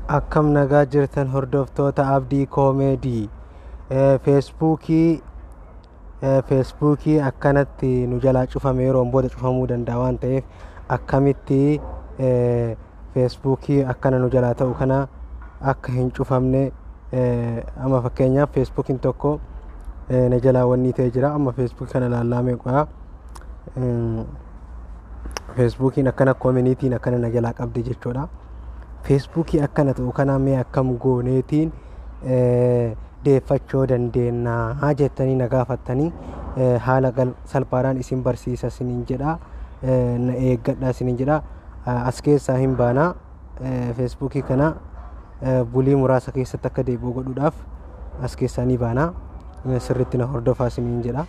akkam nagaa jirtan hordoftoota abdii koomedii feesbuukii akkanatti nu jalaa cufame yeroo booda cufamuu danda'a waan ta'eef akkamitti feesbuukii akkana nu jalaa ta'u kana akka hin cufamne amma fakkeenyaaf feesbuukiin tokko na jalaa wanni ta'e jira amma feesbuukii kana laallaamee qo'a feesbuukiin akkana koomunitiin akkana na jalaa qabdi jechuudha. feesbuukii akkana ta'u kana mee akkam gooneetiin deeffachuu dandeenya jettanii na gaafattanii haala salphaadhaan isin barsiisa isiniin jedha na eeggadha isiniin jedha as keessaa hin baana feesbuukii kana bulii muraasa keessatti akka deebi'u godhuudhaaf as keessaa ni baana sirriitti na hordofaa isiniin jedha.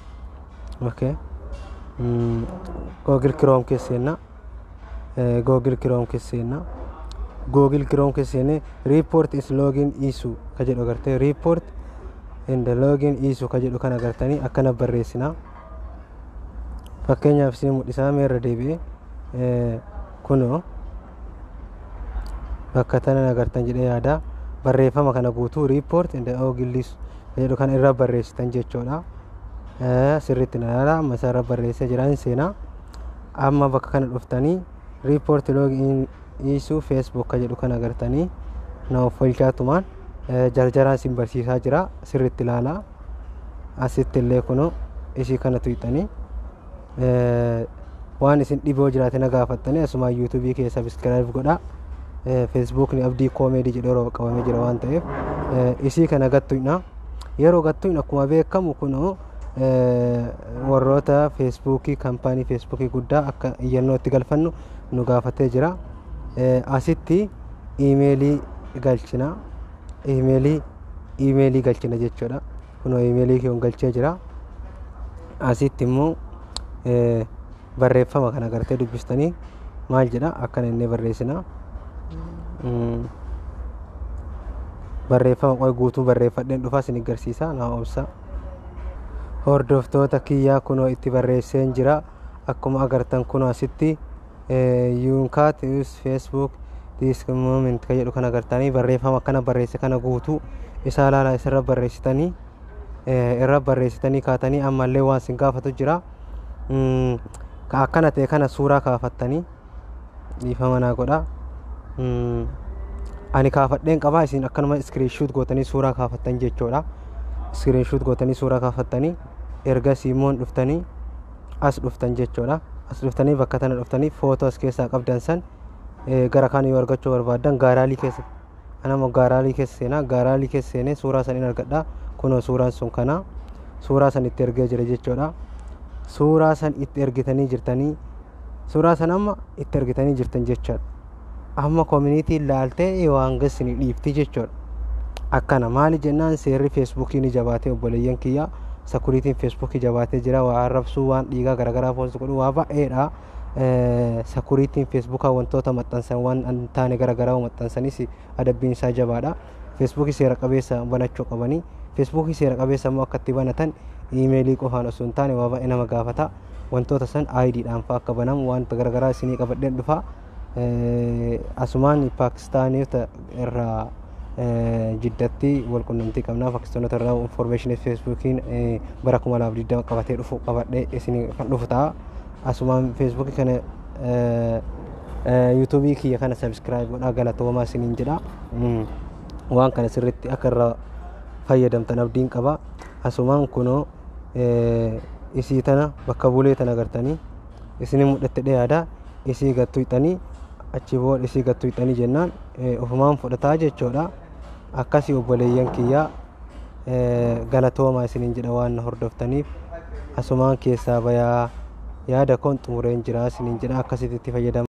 Okay. Google Chrome keesseenna Google Chrome keessene report is login issue ka jedhu agartee report and login issue ka jedhu kana agartanii akkana barreessina. Fakkeenyaaf isin mul'isaa meerra deebi'ee kunoo bakka tana agartan jedhee yaada barreeffama kana guutuu report and login issue ka jedhu kana irra barreessitan jechuudha. Sirriitti na ilaala amma isa irra barreessee jiraan seenaa amma bakka kana dhuftanii report login issue Facebook ka jedhu kana agartanii na offolchaatumaan jarjaraan isin barsiisaa jira sirriitti ilaala. Asitti illee kunoo isii kana tuqxanii waan isin dhiboo jiraate na gaafattanii asuma yuutuubii keessa subscribe godhaa. Feesbuukni abdii koomedii jedhu yeroo qabamee jira waan ta'eef isii kana gattuina yeroo gattuin akkuma beekamu kunoo warroota feesbuukii kaampaanii feesbuukii guddaa akka iyyannootti galfannu nu gaafatee jira. Asitti iimeelii galchina iimeelii galchina jechuudha. Kunoo iimeelii kee galchee jira. Asitti immoo barreeffama kana agartee dubbistanii maal jedha akkana inni barreessina. Barreeffama qoy guutuu barreeffadheen dhufaa isin agarsiisa na obsa. Hordoftoota kiyyaa kunoo itti barreesseen jira akkuma agartan kunoo asitti you can't use Facebook this moment ka jedhu kana agartanii barreeffama kana barreesse kana guutuu isaa laala isarra barreessitanii irra barreessitanii kaatanii ammallee waan isin gaafatu jira ka akkana ta'e kana suuraa kaafattanii dhiifama naa godha. Ani kaafadheen qabaa isin akkanuma screenshot gootanii suuraa kaafattan jechuudha. Screenshot gootanii suuraa kaafattanii erga siimoon dhuftanii as dhuftan jechuudha. As dhuftanii bakka tana dhuftanii footoo as keessaa qabdan san gara kaan yoo argachuu barbaadan gaaraalii keessa anamo gaaraalii keessa seenaa gaaraalii keessa seenee suuraa san in argadha. Kunoo suuraan sun kana suuraa san itti ergee jira jechuudha. Suuraa san itti ergitanii jirtanii suuraa san amma itti ergitanii jirtan jechuudha. Amma community laaltee waan gasni dhiifti jechuudha. Akkana maali jennaan seerri feesbuukii ni jabaatee obboleeyyan kiyyaa security feesbuukii jabaatee jira waa arrabsuu waan dhiigaa garagaraa poostii godhu waa baay'eedha. Security feesbuukaa wantoota maxxansan waan taane garagaraa maxxansanis adabbiin isaa jabaadha. Feesbuukii seera qabeessa banachuu qabanii feesbuukii seera qabeessa immoo akka itti banatan iimeelii qofaan osoo hin taane waa baay'ee nama gaafata. Wantoota san IDdhaan fa'aa akka banamu wanta garagaraa isinii qabadheen dhufa. Asumaan Paakistaanota irraa jiddatti wal qunnamtii qabnaa Paakistaanota irraa information feesbuukiin bara 2020 qabatee dhufu qabadhee isin kan dhufu ta'a. Asumaan feesbuukii kana yuutuubii kiyya kana subscribe godhaa galatoomaa isiniin jedha. Waan kana sirriitti akka irraa fayyadamtan abdiin qaba. Asumaan kunoo isii tana bakka bulee tana agartanii isin mudhatte dhiyaadha isii gattuuxanii achi booda isii gattuuxanii jennaan ofumaan fudhataa jechuudha. Akkasii obboleeyyan kiyyaa galatoomaa isiniin jedha waan na hordoftaniif asumaan keessaa bayaa yaada koon xumureen jira isiniin jedha akkasitti itti fayyadamaa.